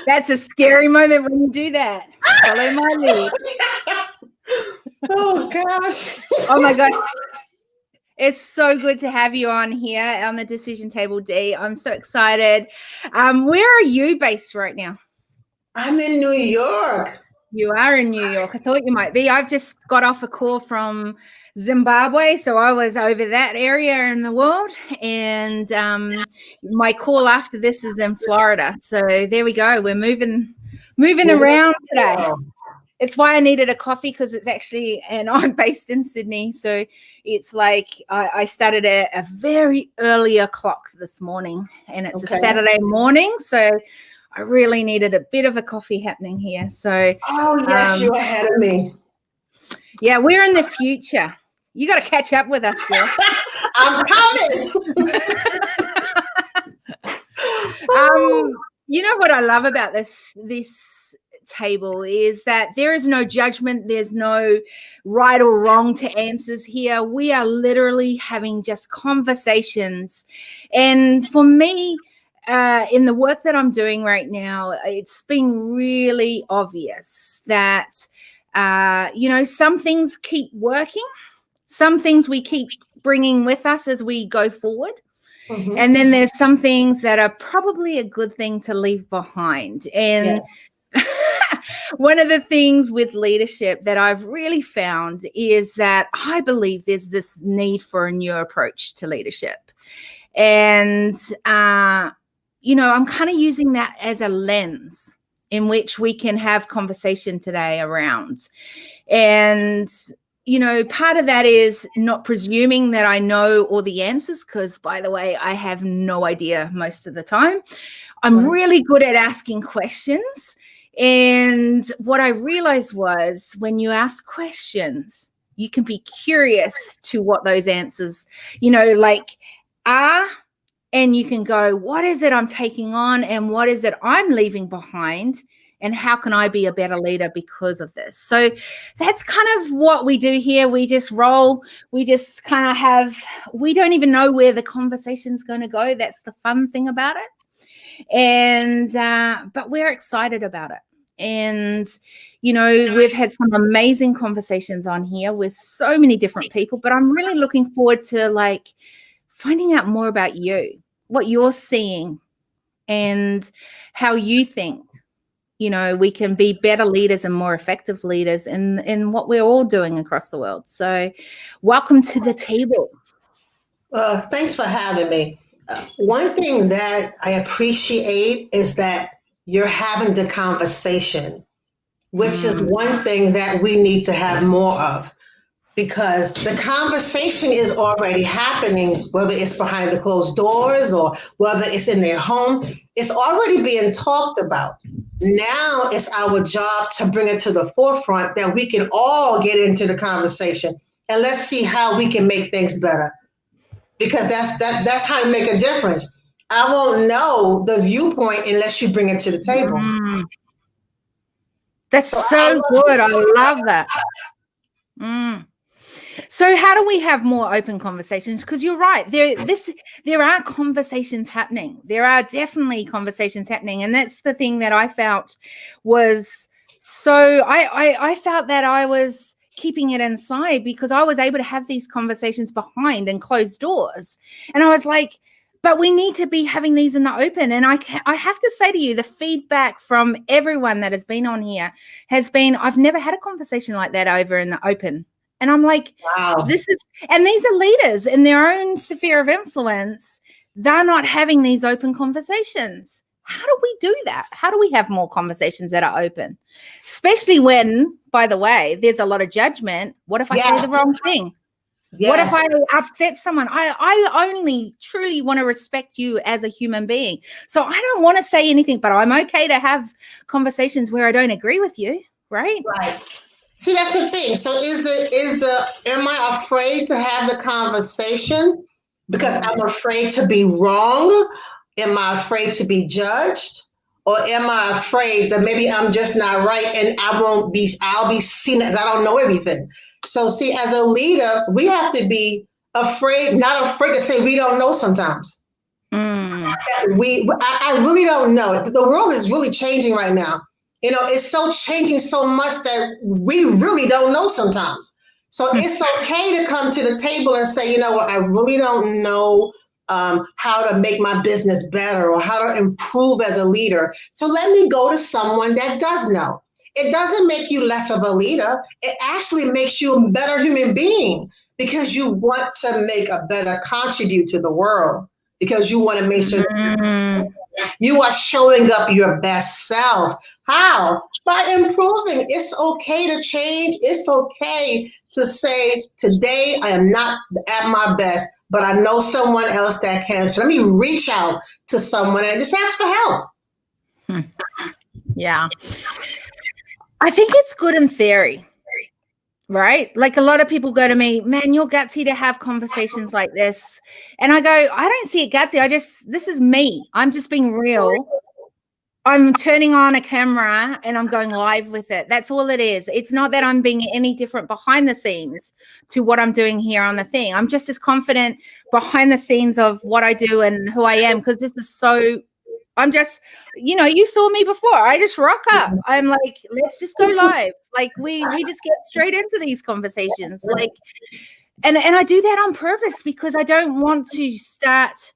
That's a scary moment when you do that. Follow my lead. Oh gosh. Oh my gosh. It's so good to have you on here on the Decision Table D. I'm so excited. Where are you based right now? I'm in New York. You are in New York. I thought you might be. I've just got off a call from Zimbabwe, so I was over that area in the world. And my call after this is in Florida. So there we go. We're moving around today. It's why I needed a coffee, because it's actually, and I'm based in Sydney, so it's like I started at a very early o'clock this morning, and it's a Saturday morning, so I really needed a bit of a coffee happening here. So, oh yes, you're ahead of me. Yeah, we're in the future. You got to catch up with us, girl. I'm coming. You know what I love about this table is that there is no judgment, there's no right or wrong to answers here. We are literally having just conversations. And for me, in the work that I'm doing right now, it's been really obvious that some things keep working, some things we keep bringing with us as we go forward. Mm-hmm. And then there's some things that are probably a good thing to leave behind. And one of the things with leadership that I've really found is that I believe there's this need for a new approach to leadership. And, I'm kind of using that as a lens in which we can have conversation today around. And, part of that is not presuming that I know all the answers, because, by the way, I have no idea most of the time. I'm really good at asking questions. And what I realized was when you ask questions, you can be curious to what those answers, are. And you can go, what is it I'm taking on, and what is it I'm leaving behind? And how can I be a better leader because of this? So that's kind of what we do here. We just roll. We just kind of we don't even know where the conversation's going to go. That's the fun thing about it. And but we're excited about it. And, we've had some amazing conversations on here with so many different people, but I'm really looking forward to finding out more about you, what you're seeing, and how you think, we can be better leaders and more effective leaders in what we're all doing across the world. So welcome to the table. Thanks for having me. One thing that I appreciate is that you're having the conversation, which is one thing that we need to have more of, because the conversation is already happening, whether it's behind the closed doors or whether it's in their home. It's already being talked about. Now it's our job to bring it to the forefront that we can all get into the conversation, and let's see how we can make things better. Because that's how you make a difference. I won't know the viewpoint unless you bring it to the table. That's so good. I love that. So how do we have more open conversations? Because you're right. There are conversations happening. There are definitely conversations happening. And that's the thing that I felt was I felt that I was keeping it inside because I was able to have these conversations behind and closed doors. And I was like, but we need to be having these in the open. And I have to say to you, the feedback from everyone that has been on here has been, I've never had a conversation like that over in the open. And I'm like, wow, these are leaders in their own sphere of influence. They're not having these open conversations. How do we do that? How do we have more conversations that are open? Especially when, by the way, there's a lot of judgment. What if I say the wrong thing? Yes. What if I upset someone? I only truly want to respect you as a human being. So I don't want to say anything, but I'm okay to have conversations where I don't agree with you, right? Right. See, that's the thing. So am I afraid to have the conversation because I'm afraid to be wrong? Am I afraid to be judged? Or am I afraid that maybe I'm just not right and I'll be seen as I don't know everything? So see, as a leader, we have to be not afraid to say we don't know sometimes. I really don't know. The world is really changing right now. It's so changing so much that we really don't know sometimes. So it's okay to come to the table and say, you know what, I really don't know how to make my business better or how to improve as a leader. So let me go to someone that does know. It doesn't make you less of a leader. It actually makes you a better human being because you want to make a better contribute to the world, because you want to make sure you are showing up your best self. How? By improving. It's okay to change. It's okay to say, today I am not at my best, but I know someone else that can. So let me reach out to someone and just ask for help. Yeah. I think it's good in theory, right? Like a lot of people go to me, man, you're gutsy to have conversations like this. And I go, I don't see it gutsy. This is me. I'm just being real. I'm turning on a camera and I'm going live with it. That's all it is. It's not that I'm being any different behind the scenes to what I'm doing here on the thing. I'm just as confident behind the scenes of what I do and who I am, because this is so, I'm just, you saw me before. I just rock up. I'm like, let's just go live. Like we just get straight into these conversations. Like, and I do that on purpose because I don't want to start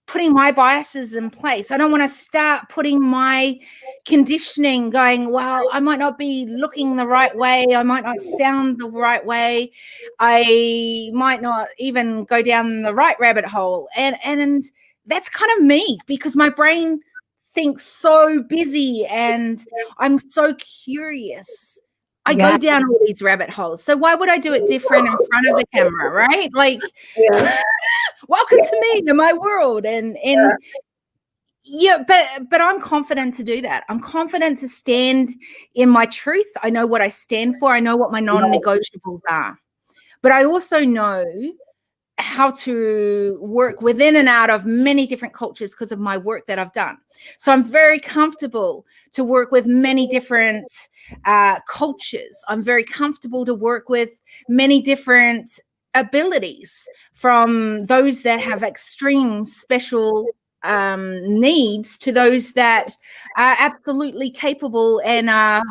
putting my biases in place. I don't want to start putting my conditioning going, well, I might not be looking the right way. I might not sound the right way. I might not even go down the right rabbit hole. And that's kind of me, because my brain thinks so busy and I'm so curious. I go down all these rabbit holes. So why would I do it different in front of the camera, right? Like, welcome to me, to my world. And yeah, but I'm confident to do that. I'm confident to stand in my truth. I know what I stand for. I know what my non-negotiables are. But I also know how to work within and out of many different cultures because of my work that I've done. So I'm very comfortable to work with many different cultures. I'm very comfortable to work with many different abilities, from those that have extreme special needs to those that are absolutely capable and are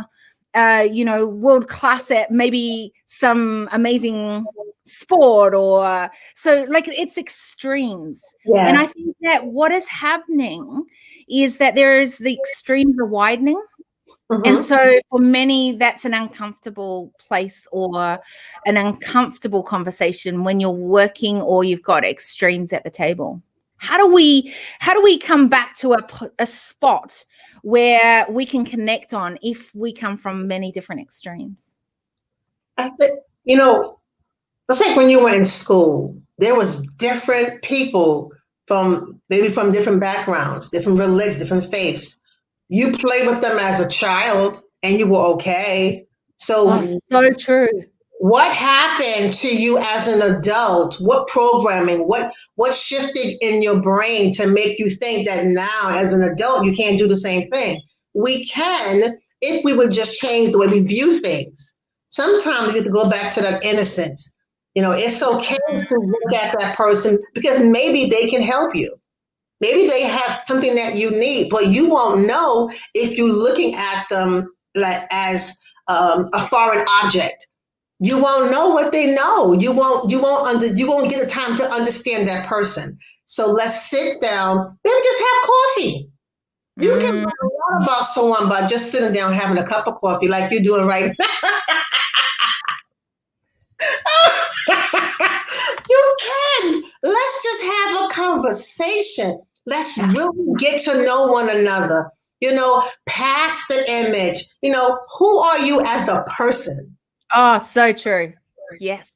world class at maybe some amazing sport, or so, like, it's extremes. And I think that what is happening is that the extremes are widening. And so for many, that's an uncomfortable place or an uncomfortable conversation when you're working or you've got extremes at the table. How do we come back to a spot where we can connect on if we come from many different extremes? I think, it's like when you were in school, there was different people from different backgrounds, different religions, different faiths. You played with them as a child and you were okay. So true. What happened to you as an adult? What programming, what shifted in your brain to make you think that now as an adult you can't do the same thing? We can, if we would just change the way we view things. Sometimes we have to go back to that innocence. It's okay to look at that person because maybe they can help you. Maybe they have something that you need, but you won't know if you're looking at them like as a foreign object. You won't know what they know. You won't get the time to understand that person. So let's sit down, maybe just have coffee. You can learn a lot about someone by just sitting down having a cup of coffee like you're doing right now. You can. Let's just have a conversation. Let's really get to know one another. Past the image. Who are you as a person? Oh, so true. Yes.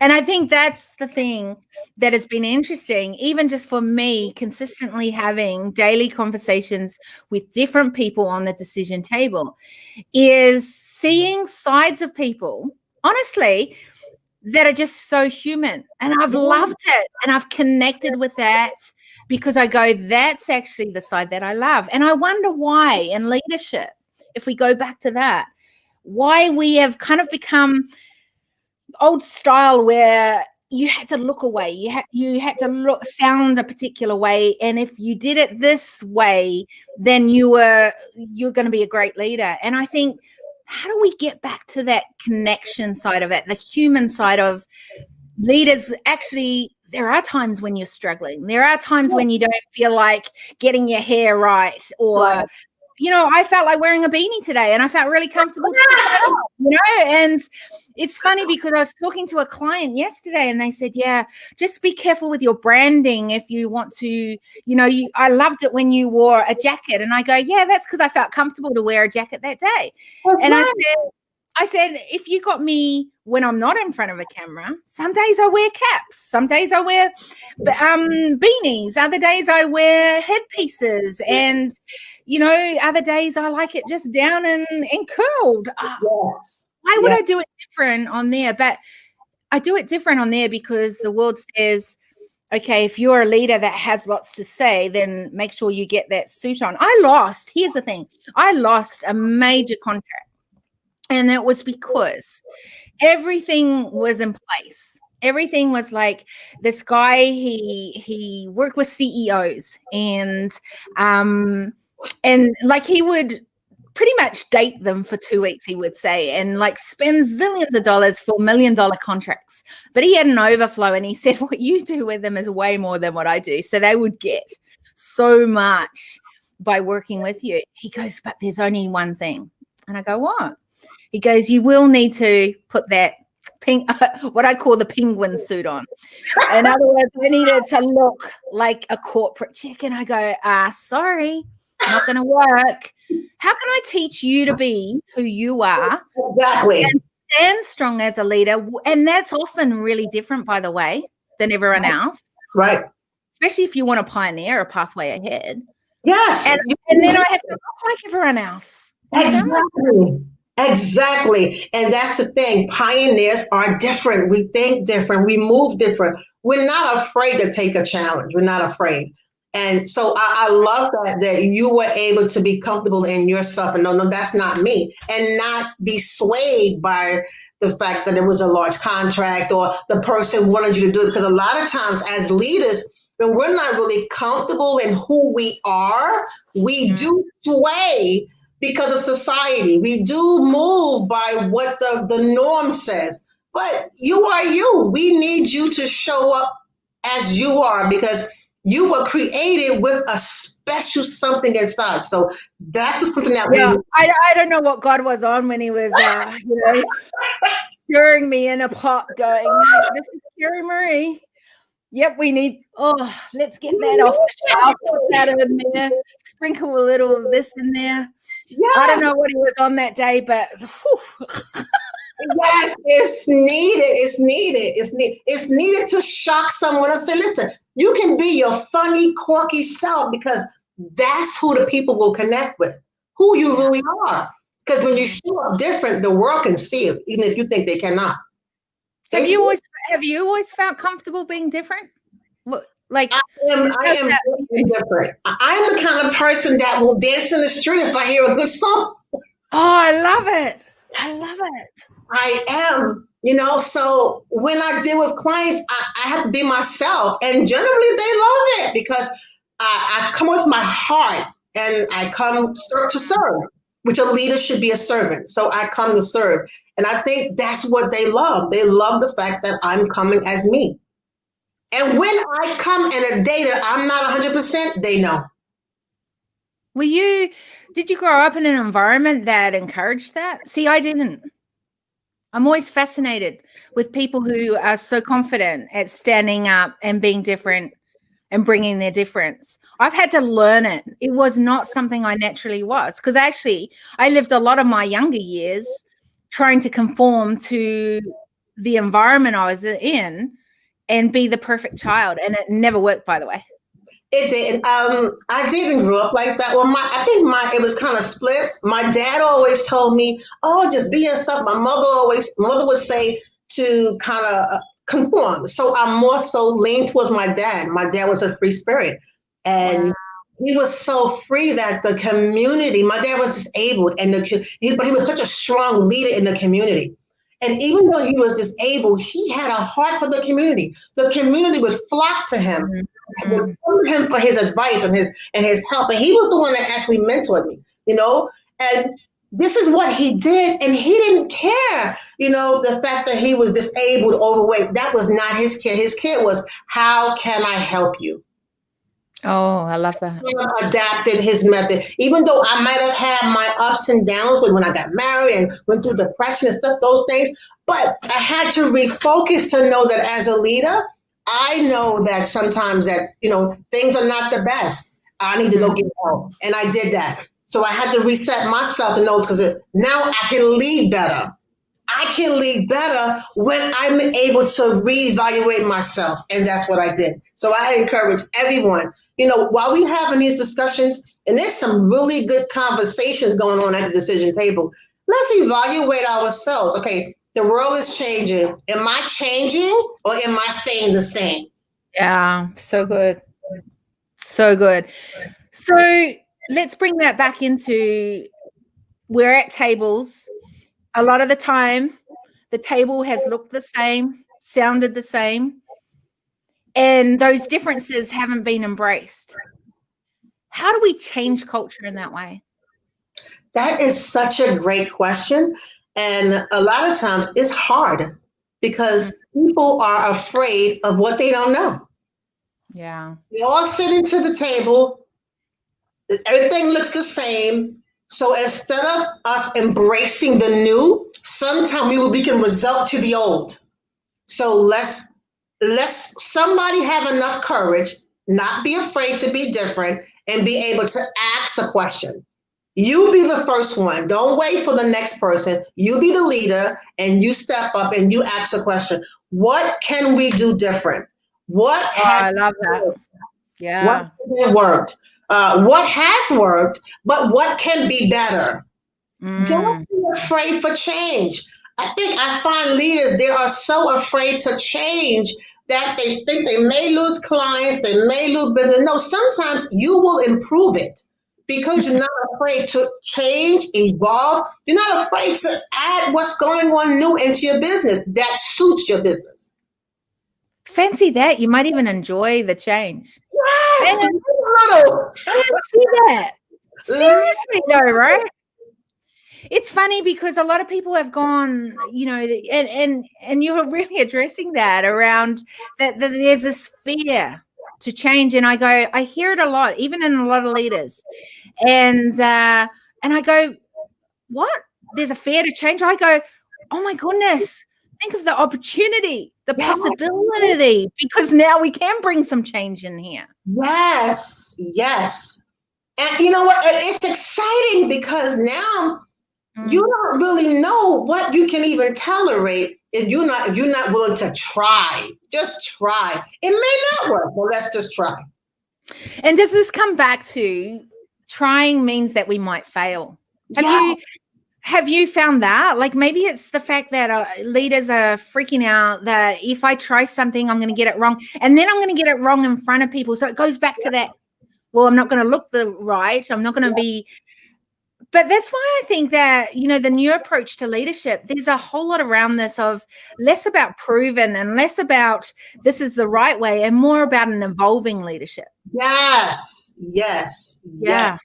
And I think that's the thing that has been interesting, even just for me, consistently having daily conversations with different people on the decision table, is seeing sides of people, honestly, that are just so human. And I've loved it. And I've connected with that because I go, that's actually the side that I love. And I wonder why in leadership, if we go back to that, why we have kind of become old style where, you had to look away. You had to sound a particular way, and if you did it this way, then you're going to be a great leader. And I think, how do we get back to that connection side of it, the human side of leaders? Actually, there are times when you're struggling. There are times when you don't feel like getting your hair right, or I felt like wearing a beanie today, and I felt really comfortable and it's funny because I was talking to a client yesterday, and they said, yeah, just be careful with your branding if you want to, I loved it when you wore a jacket. And I go, yeah, that's because I felt comfortable to wear a jacket that day. And I said, if you got me when I'm not in front of a camera, some days I wear caps, some days I wear beanies, other days I wear headpieces, and other days I like it just down and curled. Yes. Why would I do it different on there? But I do it different on there because the world says, okay, if you're a leader that has lots to say, then make sure you get that suit on. Here's the thing, I lost a major contract. And it was because everything was in place. Everything was like, this guy, he worked with CEOs, and like he would pretty much date them for 2 weeks, he would say, and like spend zillions of dollars for $1 million contracts. But he had an overflow, and he said, what you do with them is way more than what I do. So they would get so much by working with you. He goes, but there's only one thing. And I go, what? He goes, you will need to put that what I call the penguin suit on. In other words, I needed to look like a corporate chick. And I go, sorry, not going to work. How can I teach you to be who you are? Exactly. And stand strong as a leader. And that's often really different, by the way, than everyone else. Right. Especially if you want to pioneer a pathway ahead. Yes. And then I have to look like everyone else. Exactly. And that's the thing. Pioneers are different. We think different. We move different. We're not afraid to take a challenge. We're not afraid. And so I love that you were able to be comfortable in yourself and no, that's not me, and not be swayed by the fact that it was a large contract or the person wanted you to do it. Because a lot of times as leaders, when we're not really comfortable in who we are, we do sway because of society. We do move by what the norm says. But you are you. We need you to show up as you are, because you were created with a special something inside. So that's the something that I don't know what God was on when he was, stirring me in a pot going, this is Carrie Marie. Yep, let's get that off the shelf, put that in there, sprinkle a little of this in there. Yeah. I don't know what he was on that day, but yes, it's needed. It's needed to shock someone and say, listen, you can be your funny, quirky self, because that's who the people will connect with, who you really are. Because when you show up different, the world can see it, even if you think they cannot. Have you always felt comfortable being different? Like I am different. I am the kind of person that will dance in the street if I hear a good song. Oh, I love it. I am, so when I deal with clients, I have to be myself, and generally they love it because I come with my heart, and I come to serve, which a leader should be a servant. So I come to serve. And I think that's what they love. They love the fact that I'm coming as me. And when I come in a day that I'm not 100%, they know. Did you grow up in an environment that encouraged that? See, I didn't. I'm always fascinated with people who are so confident at standing up and being different and bringing their difference. I've had to learn it. It was not something I naturally was, because actually I lived a lot of my younger years trying to conform to the environment I was in and be the perfect child. And it never worked, by the way. It did. I didn't grow up like that. Well, it was kind of split. My dad always told me, "Oh, just be yourself." My mother would say to kind of conform. So I more so leaned towards my dad. My dad was a free spirit, and he was so free that the community. My dad was disabled, but he was such a strong leader in the community. And even though he was disabled, he had a heart for the community. The community would flock to him, would come to him for his advice and his help. And he was the one that actually mentored me, and this is what he did. And he didn't care, the fact that he was disabled, overweight. That was not his care. His care was, how can I help you? Oh, I love that. Adapted his method. Even though I might have had my ups and downs when I got married and went through depression and stuff, those things, but I had to refocus to know that as a leader, I know that sometimes that, things are not the best. I need to go get help. And I did that. So I had to reset myself to know, because now I can lead better. I can lead better when I'm able to reevaluate myself. And that's what I did. So I encourage everyone, while we're having these discussions, and there's some really good conversations going on at the decision table, let's evaluate ourselves. Okay, the world is changing. Am I changing or am I staying the same? Yeah, so good. So good. So let's bring that back into, we're at tables. A lot of the time, the table has looked the same, sounded the same, and those differences haven't been embraced. How do we change culture in that way? That is such a great question. And a lot of times it's hard because people are afraid of what they don't know. Yeah. We all sit into the table. Everything looks the same. So instead of us embracing the new, sometimes we can result to the old. So let's somebody have enough courage, not be afraid to be different, and be able to ask a question. You be the first one. Don't wait for the next person. You be the leader and you step up and you ask a question. What can we do different? I love that. Yeah. What worked? What has worked, but what can be better? Don't be afraid for change. I find leaders, they are so afraid to change that they think they may lose clients, they may lose business. No, sometimes you will improve it because you're not afraid to change, evolve. You're not afraid to add what's going on new into your business that suits your business. Fancy that. You might even enjoy the change. Yes, I didn't see that. Seriously though, right? It's funny because a lot of people have gone, and you're really addressing that around that there's this fear to change. And I hear it a lot, even in a lot of leaders. And I go, what? There's a fear to change? I go, oh my goodness, think of the opportunity, the possibility, because now we can bring some change in here. Yes. And you know what? It's exciting because now you don't really know what you can even tolerate if you're not willing to try. Just try. It may not work, but let's just try. And does this come back to trying means that we might fail? Have you found that? Like maybe it's the fact that leaders are freaking out that if I try something, I'm going to get it wrong. And then I'm going to get it wrong in front of people. So it goes back to that, well, I'm not going to look right. I'm not going to be. But that's why I think that, the new approach to leadership, there's a whole lot around this of less about proven and less about this is the right way and more about an evolving leadership. Yes. Yeah.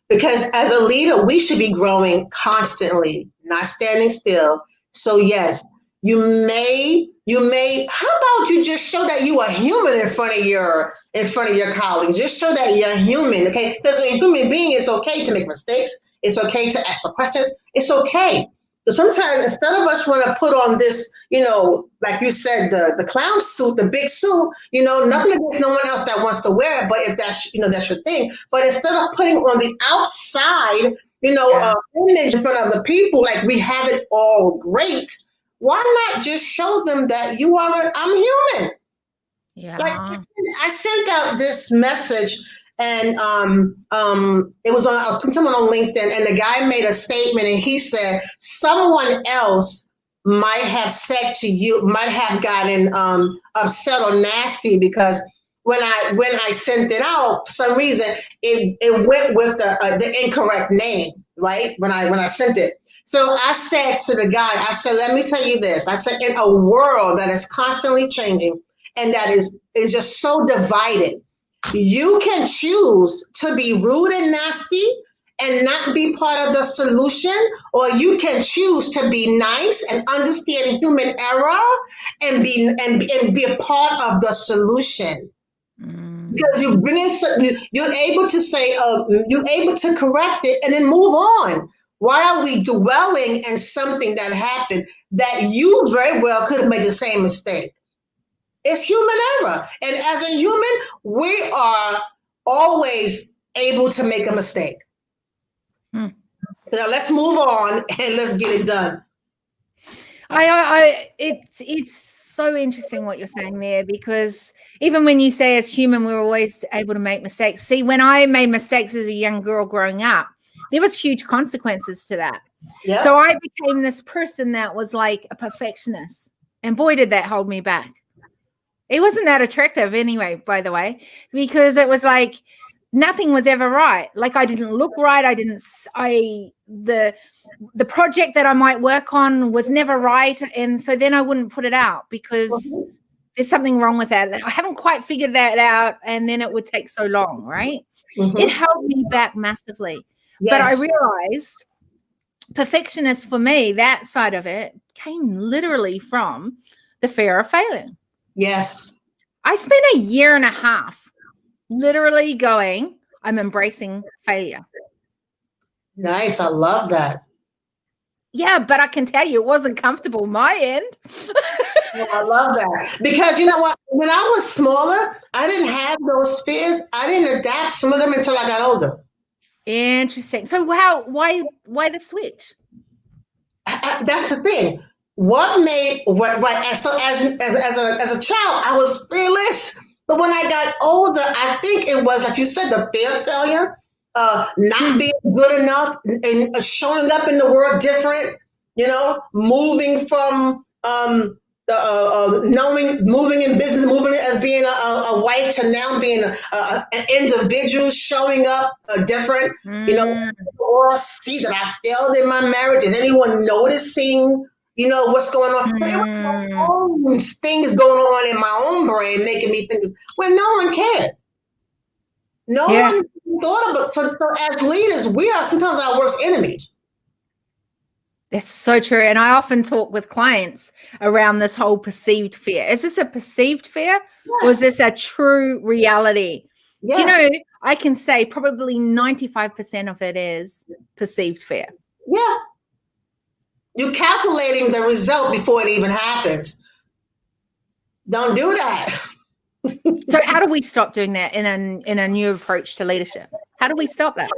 Because as a leader, we should be growing constantly, not standing still. So yes, you may, how about you just show that you are human in front of your colleagues? Just show that you're human, okay? Because a human being, it's okay to make mistakes. It's okay to ask for questions. It's okay. But sometimes instead of us want to put on this, like you said, the clown suit, the big suit, nothing against no one else that wants to wear it, but if that's, that's your thing. But instead of putting on the outside, image in front of the people, like we have it all great, why not just show them that I'm human? Yeah. Like I sent out this message. And it was I was putting someone on LinkedIn, and the guy made a statement, and he said someone else might have said to you, might have gotten upset or nasty because when I sent it out, for some reason it went with the incorrect name, right? When I sent it. So I said to the guy, I said, let me tell you this. I said, in a world that is constantly changing and that is just so divided, you can choose to be rude and nasty and not be part of the solution, or you can choose to be nice and understand human error and be a part of the solution. Because you bring in, you're able to say, you're able to correct it and then move on. Why are we dwelling in something that happened that you very well could have made the same mistake? It's human error. And as a human, we are always able to make a mistake. So let's move on and let's get it done. It's so interesting what you're saying there, because even when you say as human, we're always able to make mistakes. See, when I made mistakes as a young girl growing up, there was huge consequences to that. Yep. So I became this person that was like a perfectionist, and boy, did that hold me back. It wasn't that attractive anyway, by the way, because it was like nothing was ever right. Like I didn't look right. The project that I might work on was never right. And so then I wouldn't put it out because there's something wrong with that. I haven't quite figured that out. And then it would take so long, right? It held me back massively. Yes. But I realized perfectionist for me, that side of it came literally from the fear of failing. Yes. I spent a year and a half literally going, I'm embracing failure. Nice. I love that. Yeah, but I can tell you it wasn't comfortable on my end. I love that. Because you know what? When I was smaller, I didn't have those fears. I didn't adapt some of them until I got older. Interesting. So why the switch? That's the thing. What made what right? So as a child, I was fearless. But when I got older, I think it was like you said, the fear of failure, not being good enough, and showing up in the world different. You know, moving from moving in business, moving as being a wife to now being an individual, showing up different. You know, or see that I failed in my marriage. Is anyone noticing? You know what's going on? There were my own things going on in my own brain, making me think when no one cared. No one thought about. So as leaders, we are sometimes our worst enemies. That's so true. And I often talk with clients around this whole perceived fear. Is this a perceived fear? Yes. Or is this a true reality? Yes. Do you know, I can say probably 95% of it is perceived fear. Yeah. You're calculating the result before it even happens. Don't do that. So how do we stop doing that in a new approach to leadership? How do we stop that?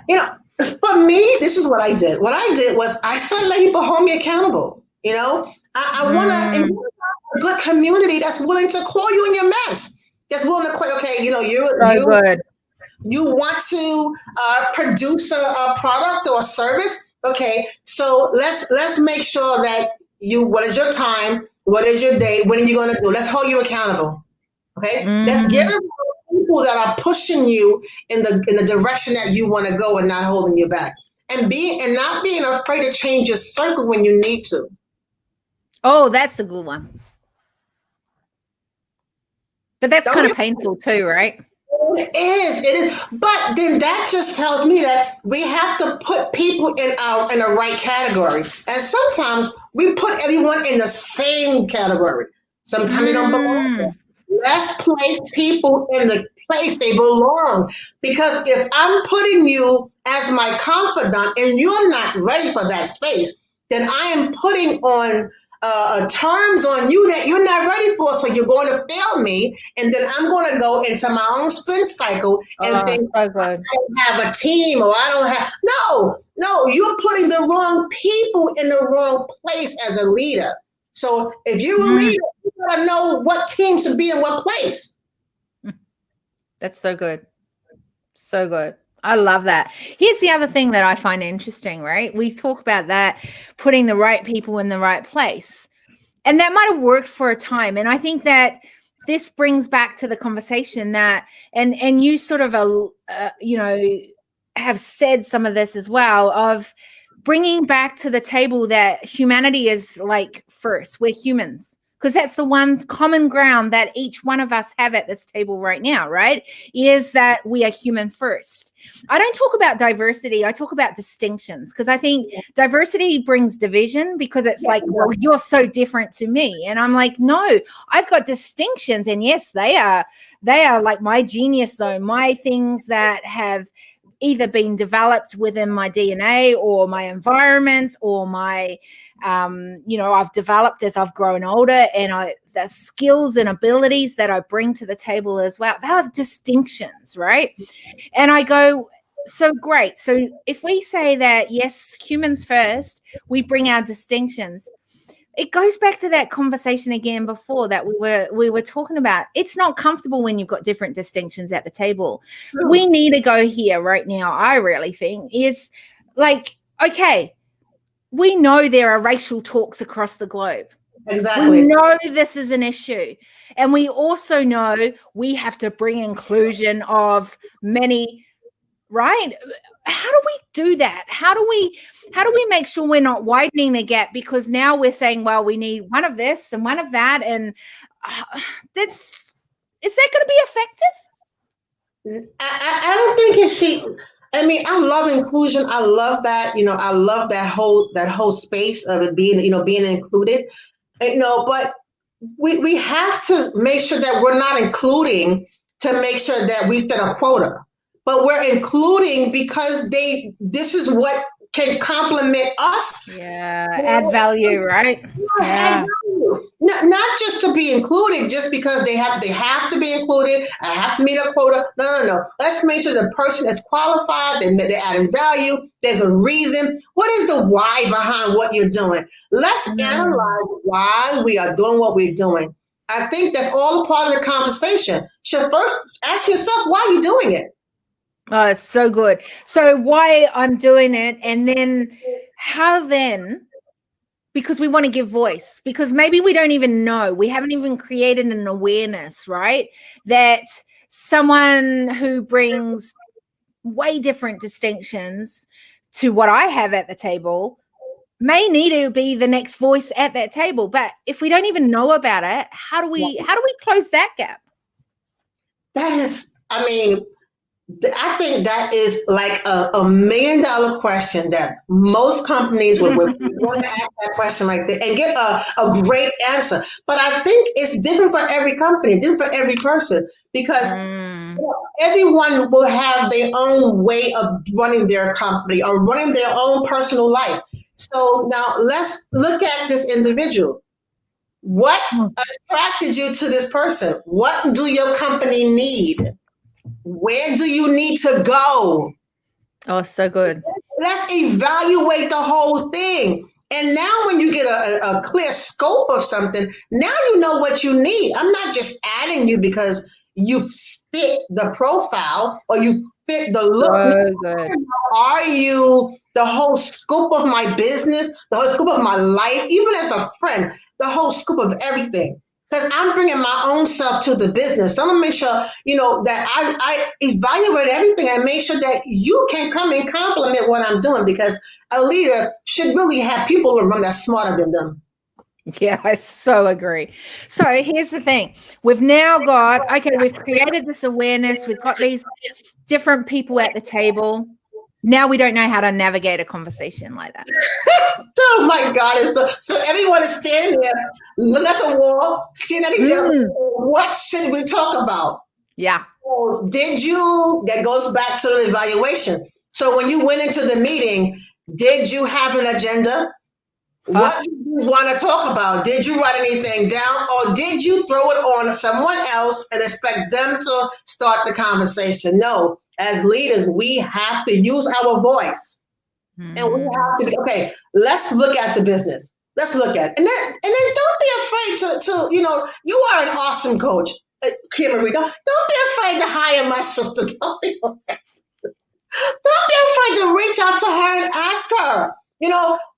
You know, for me, this is what I did. What I did was I started letting people hold me accountable. You know, I want to a good community that's willing to call you in your mess. That's willing to call. Okay, you know, you want to produce a product or a service. Okay, so let's make sure that what is your time? What is your day? When are you going to do? Let's hold you accountable. Okay, let's get people that are pushing you in the direction that you want to go and not holding you back, and not being afraid to change your circle when you need to. Oh, that's a good one. But that's kind of painful too, right? It is. But then that just tells me that we have to put people in the right category. And sometimes we put everyone in the same category. Sometimes they don't belong. Let's place people in the place they belong. Because if I'm putting you as my confidant and you're not ready for that space, then I am putting on terms on you that you're not ready for, so you're going to fail me, and then I'm going to go into my own spin cycle and think I don't have a team or I don't have. No, you're putting the wrong people in the wrong place as a leader. So if you're a leader, you got to know what team to be in what place. That's so good. So good. I love that. Here's the other thing that I find interesting, right? We talk about that, putting the right people in the right place. And that might have worked for a time. And I think that this brings back to the conversation that, and you sort of, have said some of this as well, of bringing back to the table that humanity is like first. We're humans. Because that's the one common ground that each one of us have at this table right now, right? Is that we are human first. I don't talk about diversity. I talk about distinctions because I think diversity brings division because it's like, well, you're so different to me. And I'm like, no, I've got distinctions. And yes, they are like my genius zone, my things that have either been developed within my DNA or my environment or my I've developed as I've grown older, and the skills and abilities that I bring to the table as well, they are distinctions, right? And I go, so great. So if we say that, yes, humans first, we bring our distinctions, it goes back to that conversation again before that we were talking about. It's not comfortable when you've got different distinctions at the table. True. We need to go here right now, I really think, is like, okay, we know there are racial talks across the globe. Exactly. We know this is an issue. And we also know we have to bring inclusion of many, right? How do we do that? How do we make sure we're not widening the gap? Because now we're saying, well, we need one of this and one of that. And is that going to be effective? I don't think I mean, I love inclusion. I love that, I love that whole space of it being, being included, but we have to make sure that we're not including to make sure that we fit a quota, but we're including because this is what can complement us. Yeah, add value, right? Yes, add value. Not just to be included, just because they have to be included. I have to meet a quota. No. Let's make sure the person is qualified. They're adding value. There's a reason. What is the why behind what you're doing? Let's analyze why we are doing what we're doing. I think that's all a part of the conversation. So first, ask yourself why you're doing it. Oh, it's so good. So why I'm doing it, and then how then, because we want to give voice, because maybe we don't even know, we haven't even created an awareness, right? That someone who brings way different distinctions to what I have at the table may need to be the next voice at that table. But if we don't even know about it, how do we close that gap? That is, I mean, I think that is like a $1 million question that most companies would want to ask that question like that and get a great answer. But I think it's different for every company, different for every person, because everyone will have their own way of running their company or running their own personal life. So now let's look at this individual. What attracted you to this person? What do your company need? Where do you need to go? Oh, so good. Let's evaluate the whole thing. And now when you get a clear scope of something, now you know what you need. I'm not just adding you because you fit the profile or you fit the look. So good. Are you the whole scope of my business, the whole scope of my life, even as a friend, the whole scope of everything? Because I'm bringing my own self to the business. I'm going to make sure, that I evaluate everything and make sure that you can come and complement what I'm doing, because a leader should really have people around that's smarter than them. Yeah, I so agree. So here's the thing. We've now got, we've created this awareness. We've got these different people at the table. Now we don't know how to navigate a conversation like that. Oh my God. So everyone is standing there, looking at the wall, staring at each other. What should we talk about? Yeah. So that goes back to the evaluation. So when you went into the meeting, did you have an agenda? What did you want to talk about? Did you write anything down, or did you throw it on someone else and expect them to start the conversation? No. As leaders, we have to use our voice. And we have to be, okay, let's look at the business. Let's look at it. And then don't be afraid to you are an awesome coach, Kimberly. Don't be afraid to hire my sister. Don't be afraid to reach out to her and ask her,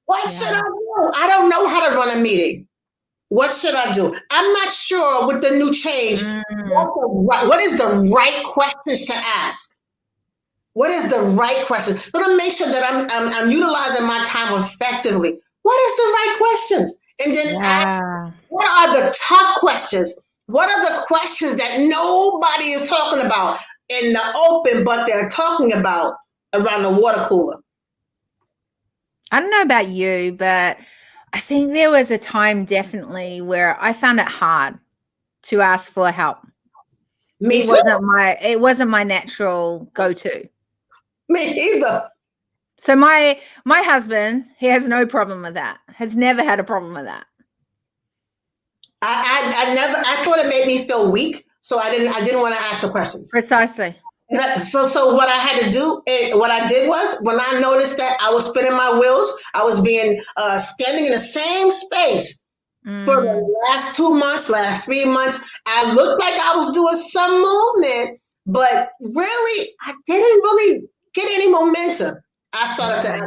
what should I do? I don't know how to run a meeting. What should I do? I'm not sure with the new change. What is the right questions to ask? What is the right question? So to make sure that I'm utilizing my time effectively. What is the right questions? And then ask, Yeah. what are the tough questions? What are the questions that nobody is talking about in the open, but they're talking about around the water cooler? I don't know about you, but I think there was a time definitely where I found it hard to ask for help. Me It too. wasn't my natural go-to. Me either. So my husband, he has no problem with that. Has never had a problem with that. I thought it made me feel weak, so I didn't want to ask for questions. Precisely. So what I had to do, what I did was, when I noticed that I was spinning my wheels, I was being standing in the same space for the last 2 months, last 3 months. I looked like I was doing some movement, but really, I didn't really get any momentum. I started to ask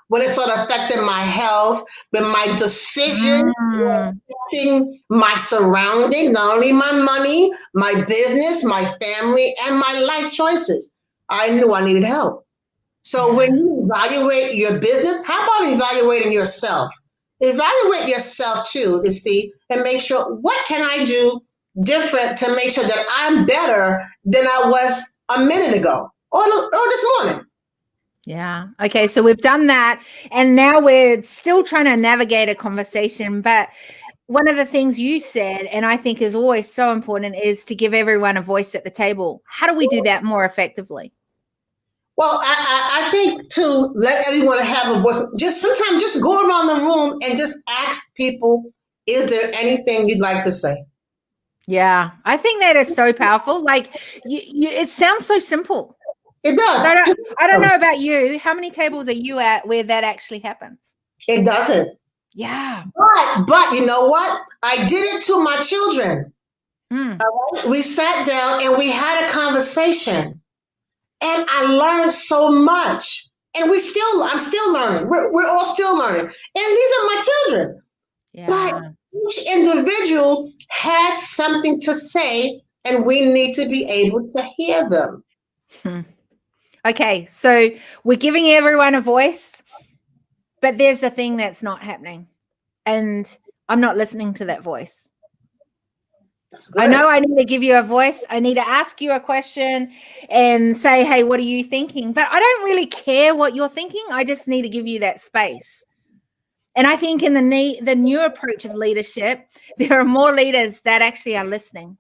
when it started affecting my health, when my decisions were affecting my surroundings, not only my money, my business, my family, and my life choices. I knew I needed help. So when you evaluate your business, how about evaluating yourself? Evaluate yourself too to see and make sure, what can I do different to make sure that I'm better than I was a minute ago or this morning. Yeah. Okay. So we've done that. And now we're still trying to navigate a conversation. But one of the things you said, and I think is always so important, is to give everyone a voice at the table. How do we do that more effectively? Well, I think to let everyone have a voice, sometimes just go around the room and just ask people, is there anything you'd like to say? Yeah. I think that is so powerful. Like it sounds so simple. It does. I don't know about you. How many tables are you at where that actually happens? It doesn't. Yeah. But you know what? I did it to my children. Mm. We sat down and we had a conversation, and I learned so much. And I'm still learning. We're all still learning. And these are my children. Yeah. But each individual has something to say, and we need to be able to hear them. Okay, so we're giving everyone a voice, but there's a thing that's not happening, and I'm not listening to that voice. That's good. I know I need to give you a voice. I need to ask you a question and say, hey, what are you thinking? But I don't really care what you're thinking. I just need to give you that space. And I think in the new approach of leadership, there are more leaders that actually are listening.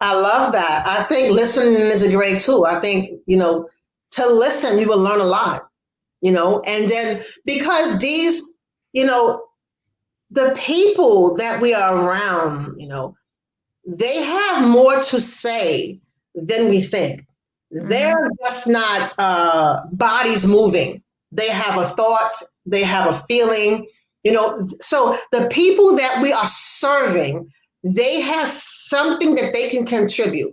I love that. I think listening is a great tool. I think, to listen, you will learn a lot, and then because these, the people that we are around, they have more to say than we think. They're just not bodies moving. They have a thought, they have a feeling, so the people that we are serving, they have something that they can contribute.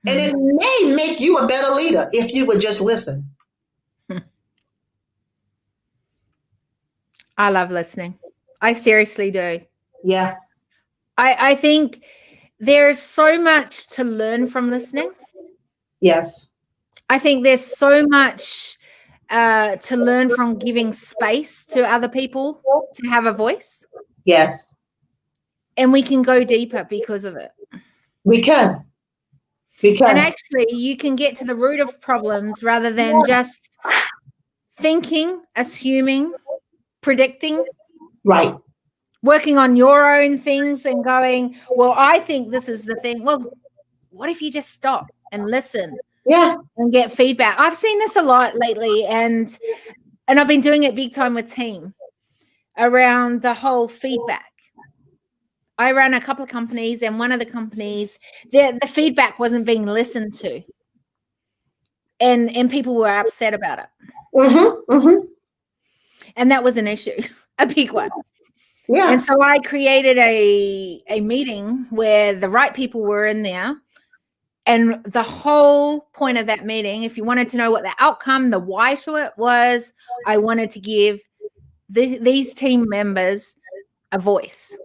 And it may make you a better leader if you would just listen. I love listening. I seriously do. Yeah. I think there's so much to learn from listening. Yes. I think there's so much to learn from giving space to other people to have a voice. Yes. And we can go deeper because of it. We can. And actually, you can get to the root of problems rather than just thinking, assuming, predicting. Right. Working on your own things and going, well, I think this is the thing. Well, what if you just stop and listen? Yeah. And get feedback? I've seen this a lot lately, and I've been doing it big time with team around the whole feedback. I ran a couple of companies, and one of the companies, the feedback wasn't being listened to, and people were upset about it. And that was an issue, a big one. Yeah. And so I created a meeting where the right people were in there. And the whole point of that meeting, if you wanted to know what the outcome, the why to it was, I wanted to give these team members a voice.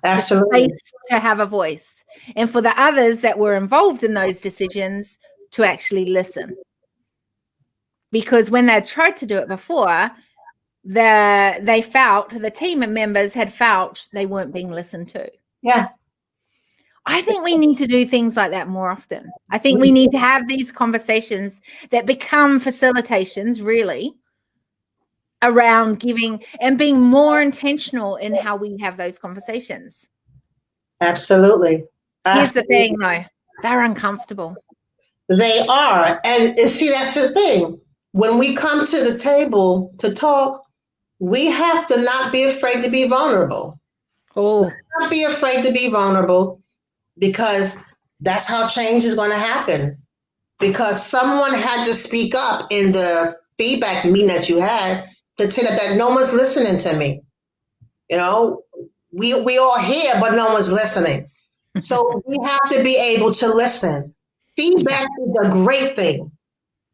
Absolutely. A space to have a voice. And for the others that were involved in those decisions to actually listen. because when they tried to do it before, the team members had felt they weren't being listened to. Yeah. I think we need to do things like that more often. I think we need to have these conversations that become facilitations, really, around giving and being more intentional in how we have those conversations. Absolutely. Here's the thing, though. They're uncomfortable. They are. And see, that's the thing. When we come to the table to talk, we have to not be afraid to be vulnerable. Oh, not be afraid to be vulnerable, because that's how change is going to happen. Because someone had to speak up in the feedback meeting that you had to tell that no one's listening to me. You know, we all hear, but no one's listening. So we have to be able to listen. Feedback is a great thing.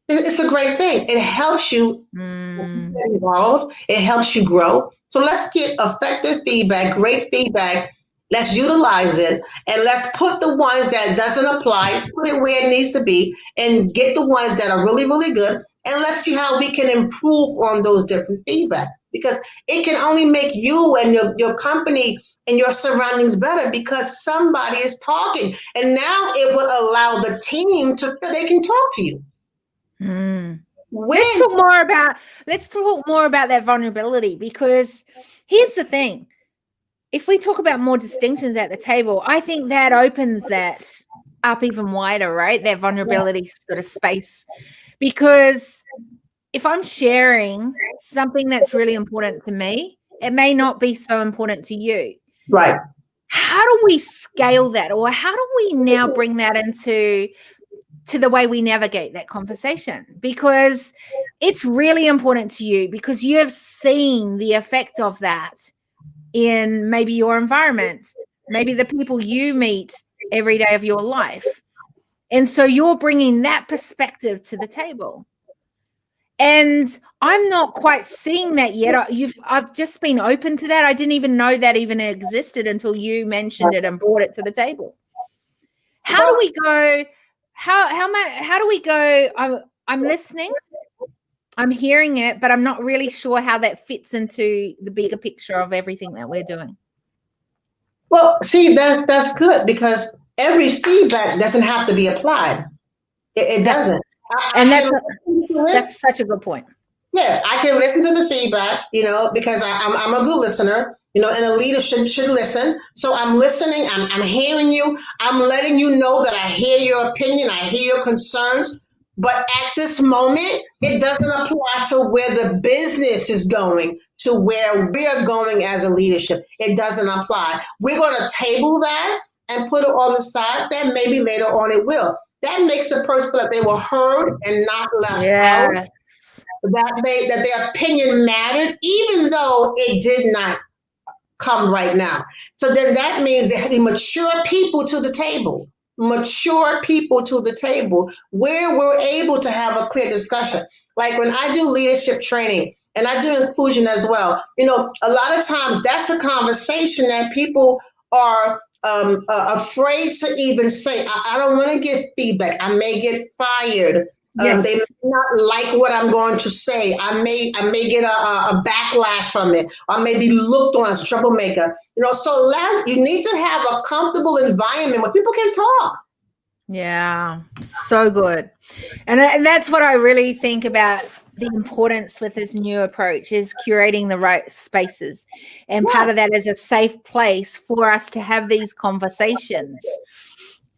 It's a great thing. It helps you get involved. It helps you grow. So let's get effective feedback, great feedback. Let's utilize it, and let's put the ones that doesn't apply, put it where it needs to be, and get the ones that are really, really good. And let's see how we can improve on those different feedback, because it can only make you and your company and your surroundings better because somebody is talking. And now it will allow the team to feel they can talk to you. Let's talk more about that vulnerability, because here's the thing. If we talk about more distinctions at the table, I think that opens that up even wider, right? That vulnerability sort of space. Because if I'm sharing something that's really important to me, it may not be so important to you. Right. How do we scale that? Or how do we now bring that into the way we navigate that conversation? Because it's really important to you, because you have seen the effect of that in maybe your environment, maybe the people you meet every day of your life. And so you're bringing that perspective to the table. And I'm not quite seeing that yet. I've just been open to that. I didn't even know that even existed until you mentioned it and brought it to the table. How do we go? How do we go? I'm listening. I'm hearing it, but I'm not really sure how that fits into the bigger picture of everything that we're doing. Well, see, that's good, because every feedback doesn't have to be applied. It doesn't. And that's such a good point. Yeah, I can listen to the feedback, because I'm a good listener, and a leader should listen. So I'm listening. I'm hearing you. I'm letting you know that I hear your opinion. I hear your concerns. But at this moment, it doesn't apply to where the business is going, to where we're going as a leadership. It doesn't apply. We're going to table that and put it on the side. Then maybe later on it will. That makes the person feel that they were heard and not left out. That their opinion mattered, even though it did not come right now. So then that means there have to be mature people to the table. Mature people to the table where we're able to have a clear discussion. Like when I do leadership training and I do inclusion as well, a lot of times that's a conversation that people are afraid to even say. I don't want to give feedback. I may get fired. Yes. They may not like what I'm going to say. I may get a backlash from it. I may be looked on as a troublemaker. So you need to have a comfortable environment where people can talk. Yeah, so good. And that's what I really think about the importance with this new approach, is curating the right spaces. And part of that is a safe place for us to have these conversations.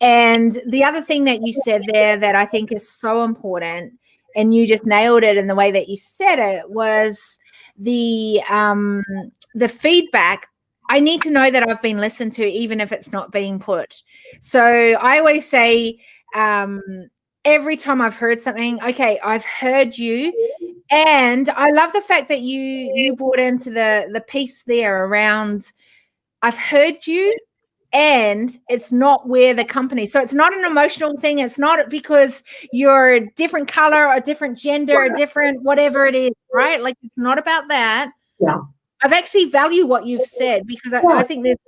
And the other thing that you said there that I think is so important, and you just nailed it in the way that you said it, was the feedback. I need to know that I've been listened to, even if it's not being put. So I always say, every time I've heard something, okay, I've heard you. And I love the fact that you brought into the piece there around, I've heard you, and it's not where the company. So it's not an emotional thing. It's not because you're a different color, a different gender, a different whatever it is, right? Like, it's not about that. Yeah. I've actually value what you've said, because I think there's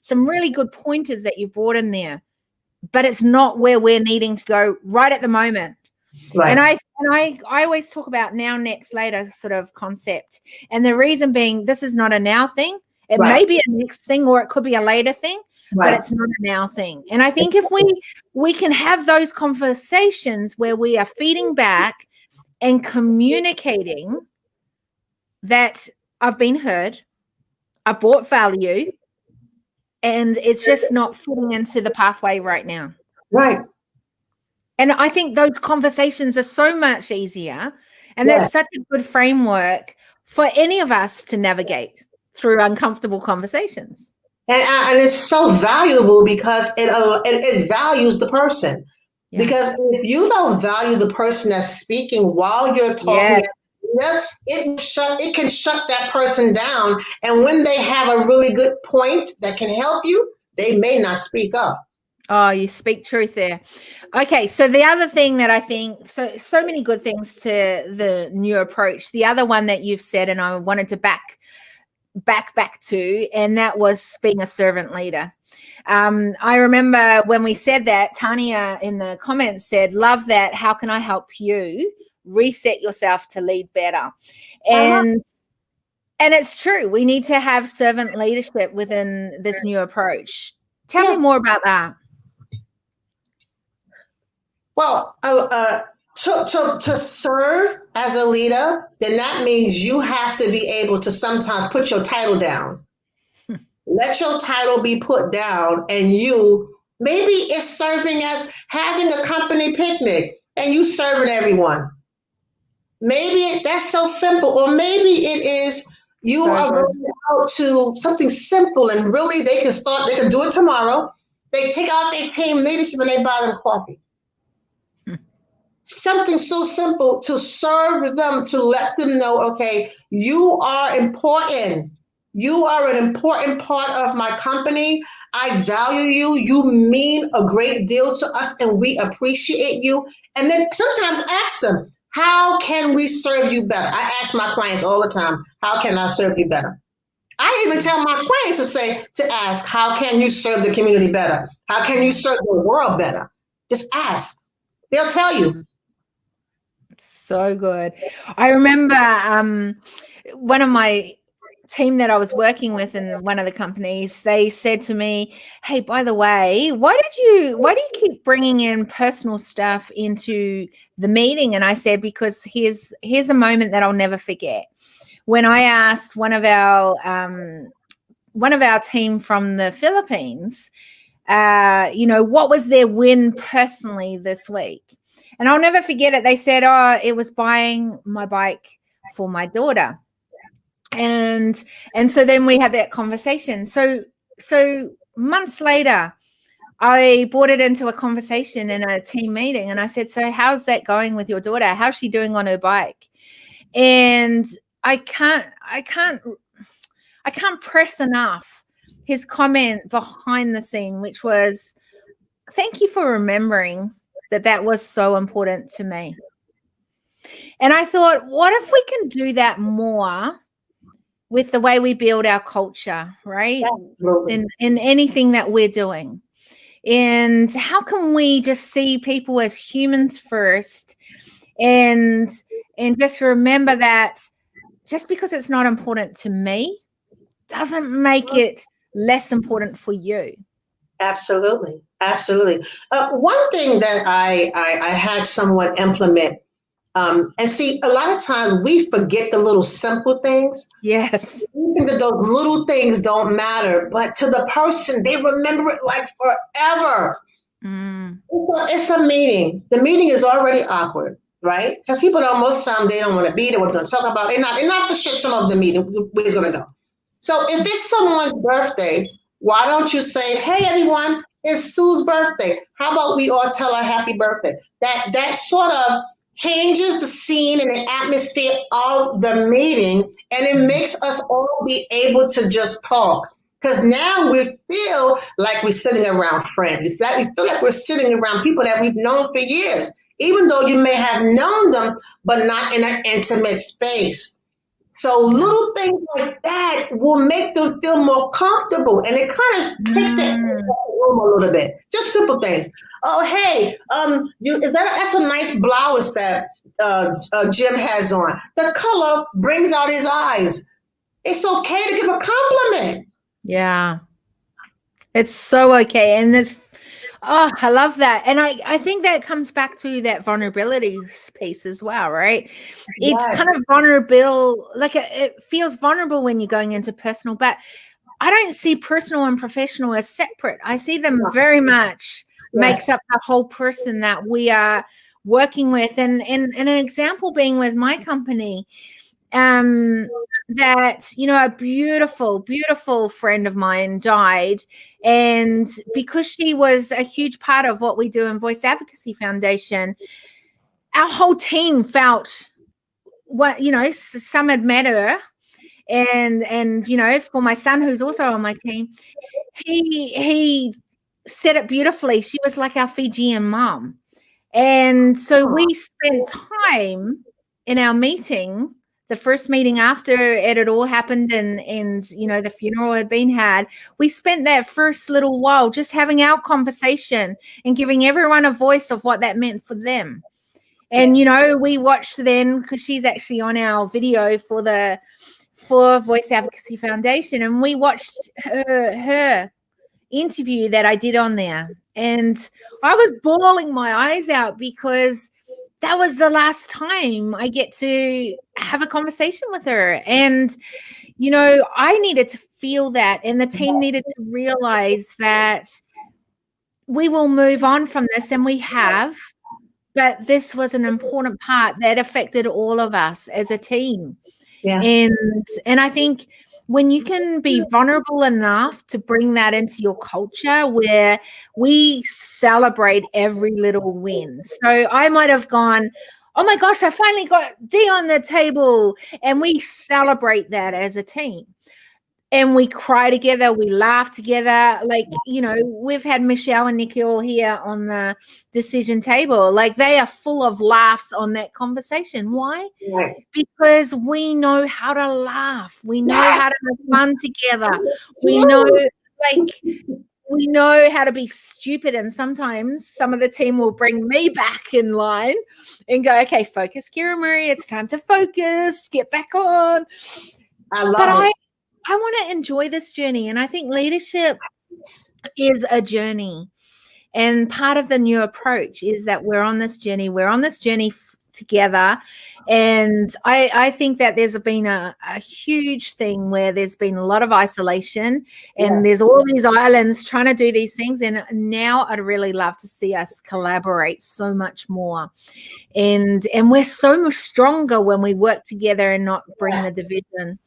some really good pointers that you brought in there, but it's not where we're needing to go right at the moment. Right. And I always talk about now, next, later sort of concept. And the reason being, this is not a now thing. It may be a next thing, or it could be a later thing, but it's not a now thing. And I think if we can have those conversations where we are feeding back and communicating that I've been heard, I've brought value, and it's just not fitting into the pathway right now. Right. And I think those conversations are so much easier, and there's such a good framework for any of us to navigate through uncomfortable conversations. And it's so valuable because it values the person. Yeah. Because if you don't value the person that's speaking while you're talking, it can shut that person down. And when they have a really good point that can help you, they may not speak up. Oh, you speak truth there. Okay, so the other thing that I think, so many good things to the new approach. The other one that you've said, and I wanted to back to, and that was being a servant leader. I remember when we said that, Tanya in the comments said, love that. How can I help you reset yourself to lead better? And it's true. We need to have servant leadership within this new approach. Tell me more about that. Well, to serve as a leader, then that means you have to be able to sometimes put your title down. Let your title be put down, and maybe it's serving as having a company picnic and you serving everyone. Maybe that's so simple, or maybe it is you are going out to something simple, and really they can do it tomorrow. They take out their team leadership and they buy them coffee. Something so simple to serve them, to let them know, okay, you are important. You are an important part of my company. I value you. You mean a great deal to us, and we appreciate you. And then sometimes ask them, how can we serve you better? I ask my clients all the time, how can I serve you better? I even tell my clients to ask, how can you serve the community better? How can you serve the world better? Just ask. They'll tell you. So good. I remember one of my team that I was working with in one of the companies, they said to me, hey, by the way, why do you keep bringing in personal stuff into the meeting? And I said, because here's a moment that I'll never forget. When I asked one of our team from the Philippines, what was their win personally this week? And I'll never forget it. They said, it was buying my bike for my daughter. And so then we had that conversation. So months later, I brought it into a conversation in a team meeting, and I said, so how's that going with your daughter? How's she doing on her bike? And I can't press enough his comment behind the scene, which was, thank you for remembering that was so important to me. And I thought, what if we can do that more with the way we build our culture, right? In anything that we're doing. And how can we just see people as humans first, and just remember that just because it's not important to me doesn't make it less important for you. Absolutely. Absolutely. One thing that I had someone implement, and see, a lot of times we forget the little simple things. Yes. Even if those little things don't matter, but to the person, they remember it like forever. It's a meeting. The meeting is already awkward, right? Because people most of the time, they don't want to be there. What they're going to talk about, they're not for sure some of the meeting where it's going to go. So if it's someone's birthday, why don't you say, hey, everyone, it's Sue's birthday. How about we all tell her happy birthday? That sort of changes the scene and the atmosphere of the meeting, and it makes us all be able to just talk. Because now we feel like we're sitting around friends. We feel like we're sitting around people that we've known for years, even though you may have known them, but not in an intimate space. So little things like that will make them feel more comfortable, and it kind of takes the edge Mm. off the room a little bit. Just simple things. Oh, hey, that's a nice blouse that Jim has on. The color brings out his eyes. It's okay to give a compliment. Yeah. It's so okay. And this, oh, I love that. And I think that comes back to that vulnerability piece as well, right? It's Yes, kind of vulnerable, like it feels vulnerable when you're going into personal, but I don't see personal and professional as separate. I see them very much makes yes, up the whole person that we are working with. And an example being with my company, that a beautiful friend of mine died, and because she was a huge part of what we do in Voice Advocacy Foundation, our whole team felt what some had met her, and for my son, who's also on my team, he said it beautifully. She was like our Fijian mom. And so we spent time in our meeting, the first meeting after it had all happened, and the funeral had been had. We spent that first little while just having our conversation and giving everyone a voice of what that meant for them. And we watched then, because she's actually on our video for Voice Advocacy Foundation, and we watched her interview that I did on there, and I was bawling my eyes out because that was the last time I get to have a conversation with her. And I needed to feel that, and the team needed to realize that we will move on from this, and we have, but this was an important part that affected all of us as a team. yeah, And I think when you can be vulnerable enough to bring that into your culture, where we celebrate every little win. So I might have gone, oh my gosh, I finally got D on the table, and we celebrate that as a team. And we cry together, we laugh together. Like, we've had Michelle and Nikhil here on the decision table. Like, they are full of laughs on that conversation. Why? right. Because we know how to laugh. We know how to have fun together. We know, we know how to be stupid. And sometimes some of the team will bring me back in line and go, okay, focus, Kira Marie. It's time to focus. Get back on. I love it. I want to enjoy this journey. And I think leadership is a journey. And part of the new approach is that we're on this journey. We're on this journey together. And I think that there's been a huge thing where there's been a lot of isolation, and there's all these islands trying to do these things. And now I'd really love to see us collaborate so much more. And we're so much stronger when we work together and not bring the division.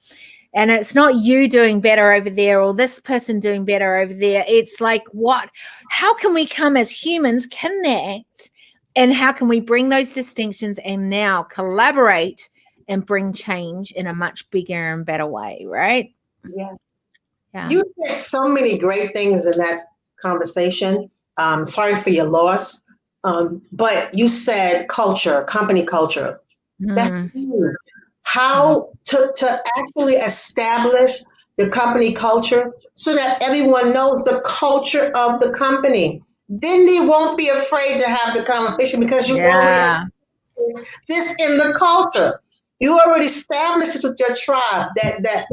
And it's not you doing better over there or this person doing better over there. It's like, how can we come as humans, connect, and how can we bring those distinctions and now collaborate and bring change in a much bigger and better way, right? Yes. Yeah. You said so many great things in that conversation. Sorry for your loss. But you said culture, company culture. That's huge. How to actually establish the company culture so that everyone knows the culture of the company. Then they won't be afraid to have the conversation because you already have this in the culture. You already established it with your tribe that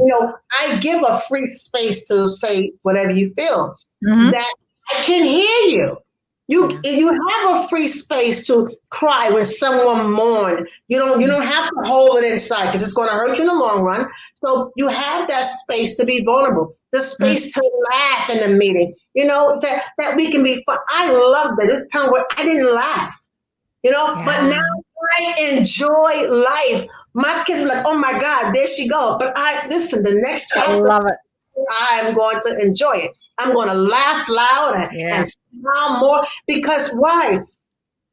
I give a free space to say whatever you feel. That I can hear you. You have a free space to cry when someone mourns. You don't have to hold it inside because it's going to hurt you in the long run. So you have that space to be vulnerable, the space to laugh in the meeting. That we can be fun. I love that. This time where I didn't laugh. But now I enjoy life. My kids were like, "Oh my God, there she go!" But listen. The next chapter, I love it. I'm going to enjoy it. I'm going to laugh loud and smile more because why?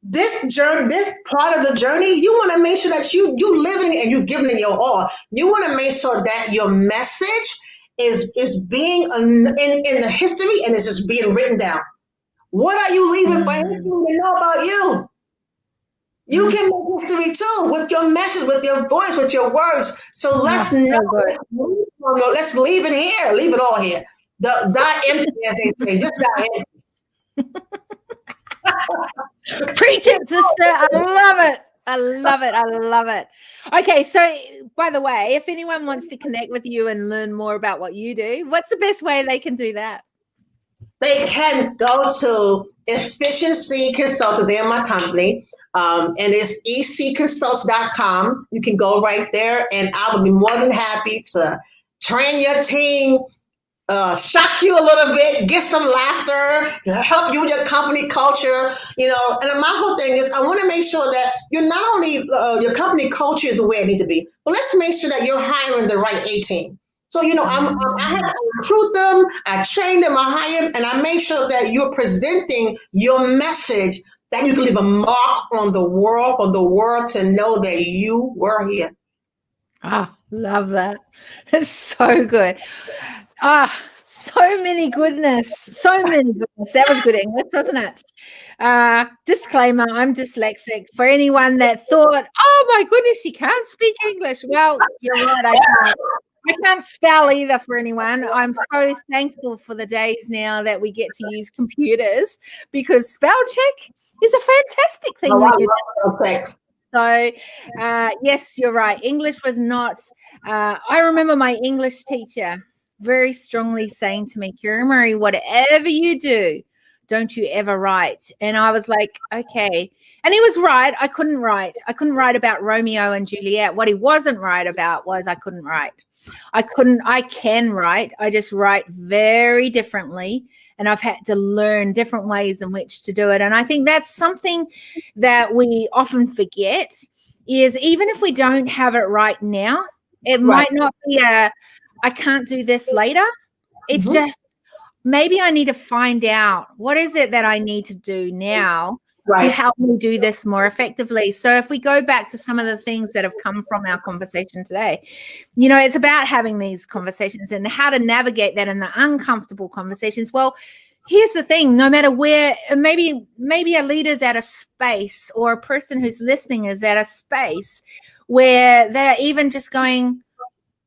This journey, this part of the journey, you want to make sure that you living and you giving it your all. You want to make sure that your message is being in the history and is just being written down. What are you leaving for history to know about you? You can make history too with your message, with your voice, with your words. So let's let's leave it here. Leave it all here. Die empty, as they say. Just die empty. Preach it, sister. I love it. I love it. I love it. Okay, so by the way, if anyone wants to connect with you and learn more about what you do, what's the best way they can do that? They can go to Efficiency Consultants. They're my company. And it's ecconsults.com. You can go right there, and I would be more than happy to train your team, shock you a little bit, get some laughter, help you with your company culture, And my whole thing is I want to make sure that you're not only your company culture is the way it needs to be, but let's make sure that you're hiring the right A team. So, I have to recruit them, I train them, I hire them, and I make sure that you're presenting your message that you can leave a mark on the world, for the world to know that you were here. Love that. It's so good. So many goodness. So many goodness. That was good English, wasn't it? Disclaimer, I'm dyslexic. For anyone that thought, oh my goodness, she can't speak English. Well, you're right, I can't spell either for anyone. I'm so thankful for the days now that we get to use computers, because spell check is a fantastic thing. So, yes, you're right. English was not, I remember my English teacher very strongly saying to me, Kira Marie, whatever you do, don't you ever write. And I was like, okay. And he was right. I couldn't write. I couldn't write about Romeo and Juliet. What he wasn't right about was I couldn't write. I can write. I just write very differently. And I've had to learn different ways in which to do it. And I think that's something that we often forget, is even if we don't have it right now, it might not be I can't do this later. It's just, maybe I need to find out what is it that I need to do now to help me do this more effectively. So if we go back to some of the things that have come from our conversation today, it's about having these conversations and how to navigate that in the uncomfortable conversations. Well, here's the thing, no matter where, maybe a leader's at a space, or a person who's listening is at a space where they're even just going,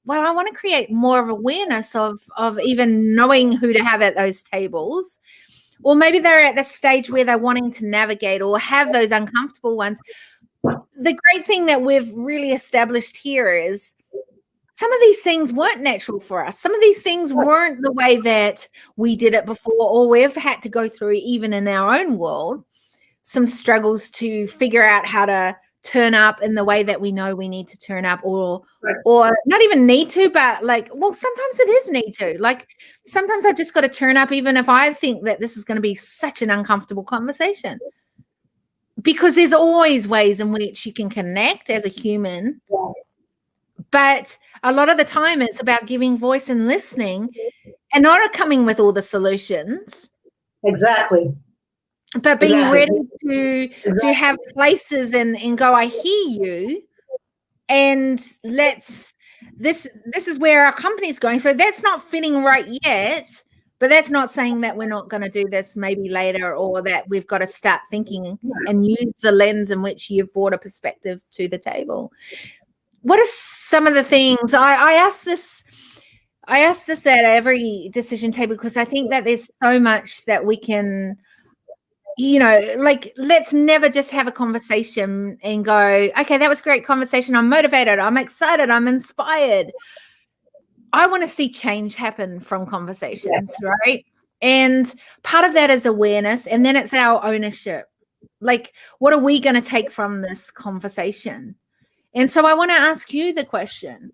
well, I want to create more of awareness of even knowing who to have at those tables. Or maybe they're at the stage where they're wanting to navigate or have those uncomfortable ones. The great thing that we've really established here is some of these things weren't natural for us. Some of these things weren't the way that we did it before, or we've had to go through, even in our own world, some struggles to figure out how to turn up in the way that we know we need to turn up, or not even need to, but sometimes it is need to. Sometimes I've just got to turn up, even if I think that this is going to be such an uncomfortable conversation, because there's always ways in which you can connect as a human. But a lot of the time it's about giving voice and listening, and not coming with all the solutions. Exactly. But being ready to have places and go, I hear you, and this is where our company's going. So that's not fitting right yet, but that's not saying that we're not going to do this maybe later, or that we've got to start thinking and use the lens in which you've brought a perspective to the table. What are some of the things I ask this at every decision table, because I think that there's so much that we can, let's never just have a conversation and go, okay, that was a great conversation. I'm motivated. I'm excited. I'm inspired. I want to see change happen from conversations, right? And part of that is awareness. And then it's our ownership. What are we going to take from this conversation? And so I want to ask you the question.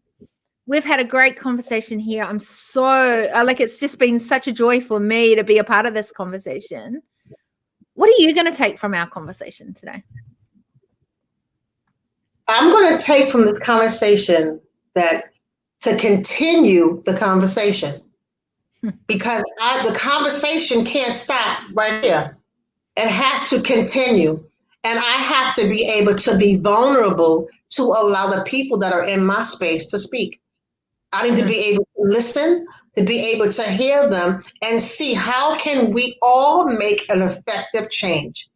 We've had a great conversation here. I'm so, it's just been such a joy for me to be a part of this conversation. What are you going to take from our conversation today? I'm going to take from this conversation that to continue the conversation, because the conversation can't stop right there. It has to continue. And I have to be able to be vulnerable to allow the people that are in my space to speak. I need to be able to listen, to be able to hear them and see how can we all make an effective change.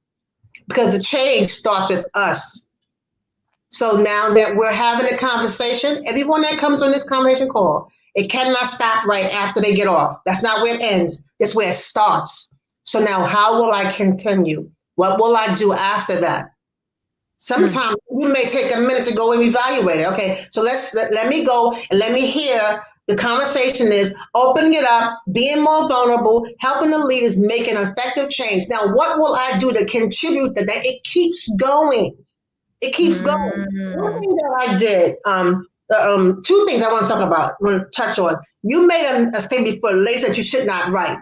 because the change starts with us. So now that we're having a conversation, everyone that comes on this conversation call, it cannot stop right after they get off. That's not where it ends. It's where it starts. So now how will I continue? What will I do after that? Sometimes you may take a minute to go and evaluate it. Okay, so let me go and let me hear. The conversation is opening it up, being more vulnerable, helping the leaders make an effective change. Now, what will I do to contribute to that? It keeps going. It keeps going. One thing that I did, two things I want to talk about, I want to touch on. You made a statement before, Lady said you should not write.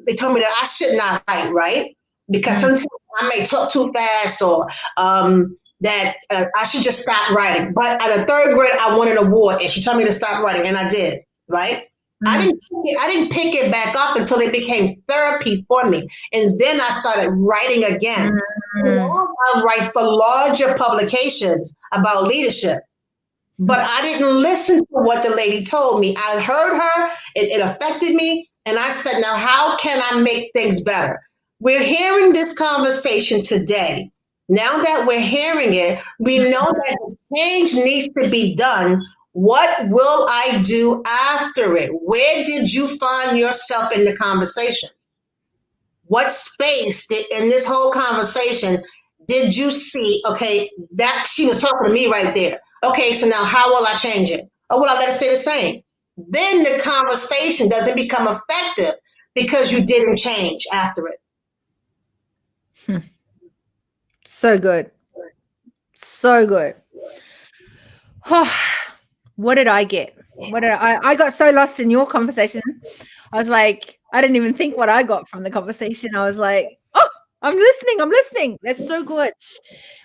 They told me that I should not write, right? Because sometimes I may talk too fast, or that I should just stop writing. But at the third grade, I won an award, and she told me to stop writing, and I did, right? I didn't pick it back up until it became therapy for me. And then I started writing again. Now I write for larger publications about leadership. But I didn't listen to what the lady told me. I heard her, it affected me. And I said, now, how can I make things better? We're hearing this conversation today. Now that we're hearing it, we know that the change needs to be done. What will I do after it? Where did you find yourself in the conversation? What space in this whole conversation did you see? Okay, that she was talking to me right there. Okay, so now how will I change it? Or will I let it stay the same? Then the conversation doesn't become effective because you didn't change after it. So good. So good. Oh, what did I get? I got so lost in your conversation. I was like, I didn't even think what I got from the conversation. I was like, oh, I'm listening. That's so good.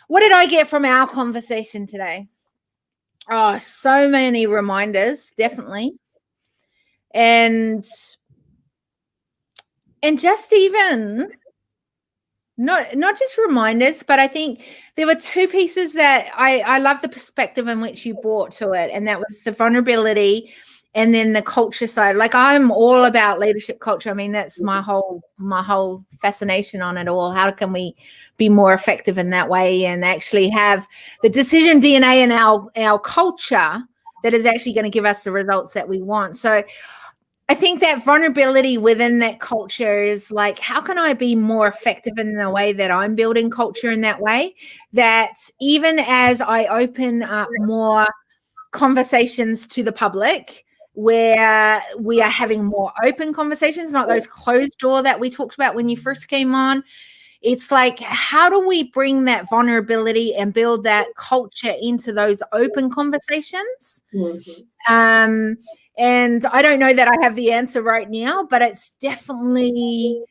What did I get from our conversation today? Oh, so many reminders, definitely. And just even not just reminders, but I think there were two pieces that I love the perspective in which you brought to it. And that was the vulnerability and then the culture side. Like, I'm all about leadership culture. I mean, that's my whole fascination on it all. How can we be more effective in that way and actually have the decision DNA in our culture that is actually going to give us the results that we want? So I think that vulnerability within that culture is like, how can I be more effective in the way that I'm building culture in that way? That even as I open up more conversations to the public, where we are having more open conversations, not those closed door that we talked about when you first came on. It's like, how do we bring that vulnerability and build that culture into those open conversations? And I don't know that I have the answer right now, but it's definitely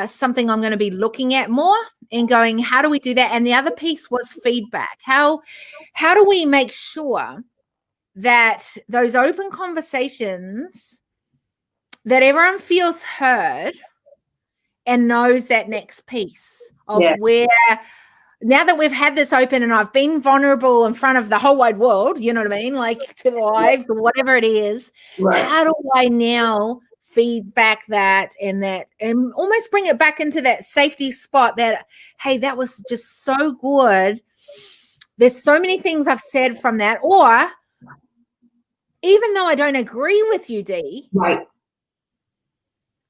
something I'm going to be looking at more and going, how do we do that? And the other piece was feedback. How do we make sure that those open conversations, that everyone feels heard and knows that next piece of where, now that we've had this open and I've been vulnerable in front of the whole wide world, you know what I mean? Like to the lives or whatever it is, how do I now feedback that and almost bring it back into that safety spot that, hey, that was just so good. There's so many things I've said from that, or even though I don't agree with you, Dee,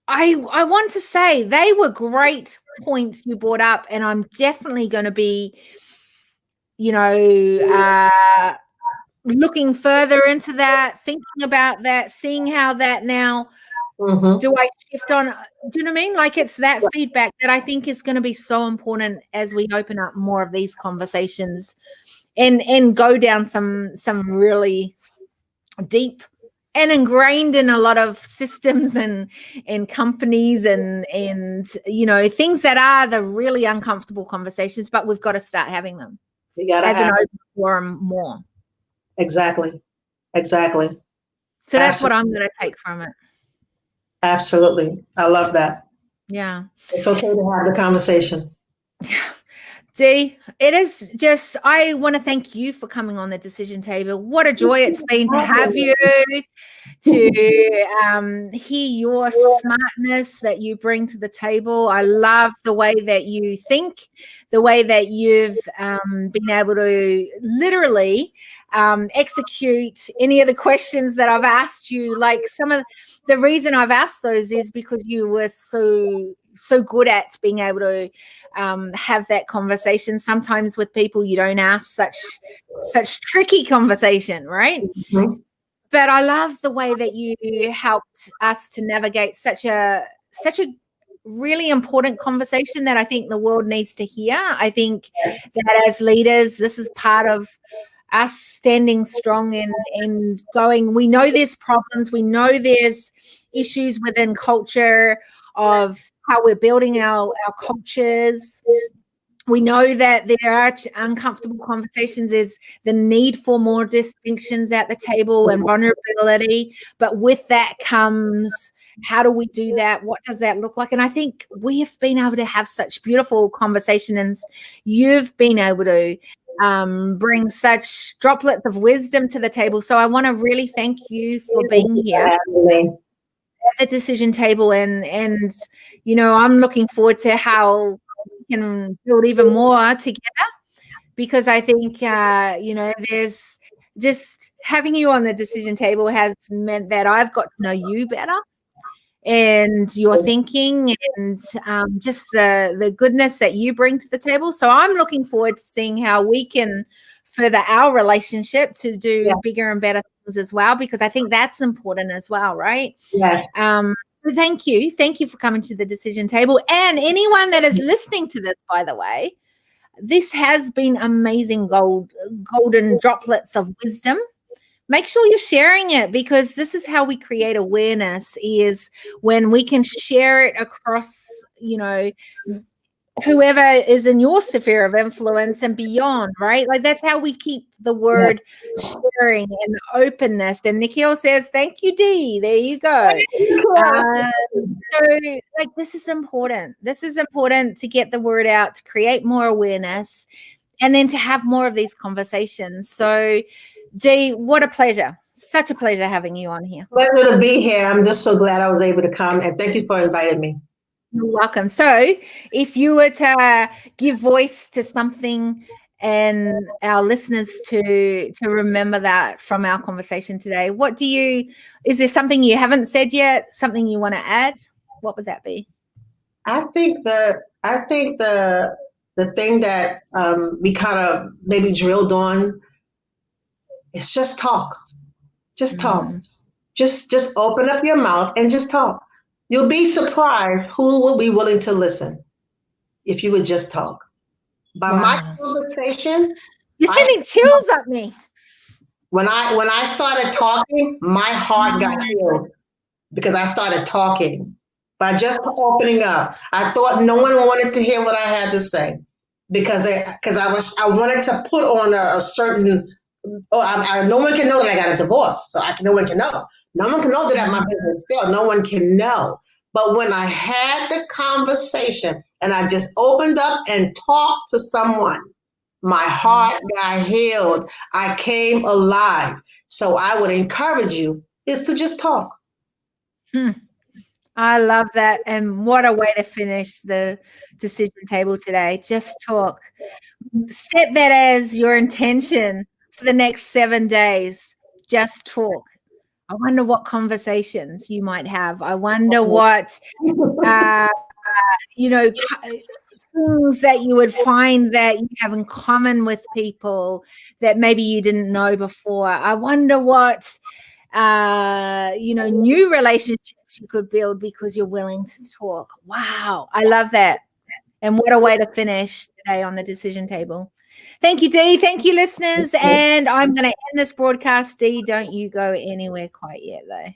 I want to say they were great points you brought up, and I'm definitely going to be, looking further into that, thinking about that, seeing how that now do I shift on. Do you know what I mean? Like, it's that feedback that I think is going to be so important as we open up more of these conversations and go down some really deep and ingrained in a lot of systems and companies and things that are the really uncomfortable conversations, but we've got to start having them as an open forum more. Exactly. So that's what I'm going to take from it. Absolutely. I love that. Yeah. It's okay to have the conversation. Yeah. Dee, it is just, I want to thank you for coming on the decision table. What a joy it's been to have you, to hear your smartness that you bring to the table. I love the way that you think, the way that you've been able to literally execute any of the questions that I've asked you. Like, some of the reason I've asked those is because you were so good at being able to have that conversation. Sometimes with people you don't ask such tricky conversation, right? Mhm. But I love the way that you helped us to navigate such a really important conversation that I think the world needs to hear. I think that as leaders, this is part of us standing strong and going, we know there's problems, we know there's issues within culture of how we're building our cultures. We know that there are uncomfortable conversations. There's the need for more distinctions at the table and vulnerability. But with that comes, how do we do that? What does that look like? And I think we have been able to have such beautiful conversations. You've been able to bring such droplets of wisdom to the table. So I want to really thank you for being here at the decision table. And I'm looking forward to how we can build even more together, because I think there's just having you on the decision table has meant that I've got to know you better and your thinking and just the goodness that you bring to the table. So I'm looking forward to seeing how we can further our relationship to do bigger and better things as well, because I think that's important as well, right? Yes. Thank you for coming to the decision table. And anyone that is listening to this, by the way, this has been amazing golden droplets of wisdom. Make sure you're sharing it, because this is how we create awareness, is when we can share it across, whoever is in your sphere of influence and beyond, right? Like, that's how we keep the word sharing and openness. And Nikhil says, thank you, Dee. There you go. So, like, this is important. This is important to get the word out, to create more awareness, and then to have more of these conversations. So, Dee, what a pleasure. Such a pleasure having you on here. Pleasure to be here. I'm just so glad I was able to come, and thank you for inviting me. You're welcome. So if you were to give voice to something and our listeners to remember that from our conversation today, is there something you haven't said yet, something you want to add? What would that be? I think the thing that we kind of maybe drilled on is just talk. Just talk. Just open up your mouth and just talk. You'll be surprised who will be willing to listen if you would just talk. By my conversation, you're sending chills up me. When I started talking, my heart got healed because I started talking. By just opening up, I thought no one wanted to hear what I had to say because I wanted to put on a certain. No one can know that I got a divorce, so no one can know. No one can know that my business failed. No one can know. But when I had the conversation and I just opened up and talked to someone, my heart got healed. I came alive. So I would encourage you is to just talk. I love that. And what a way to finish the decision table today. Just talk. Set that as your intention for the next 7 days. Just talk. I wonder what conversations you might have. I wonder what, things that you would find that you have in common with people that maybe you didn't know before. I wonder what, new relationships you could build because you're willing to talk. Wow. I love that. And what a way to finish today on the decision table. Thank you, Dee. Thank you, listeners. And I'm going to end this broadcast. Dee, don't you go anywhere quite yet, though.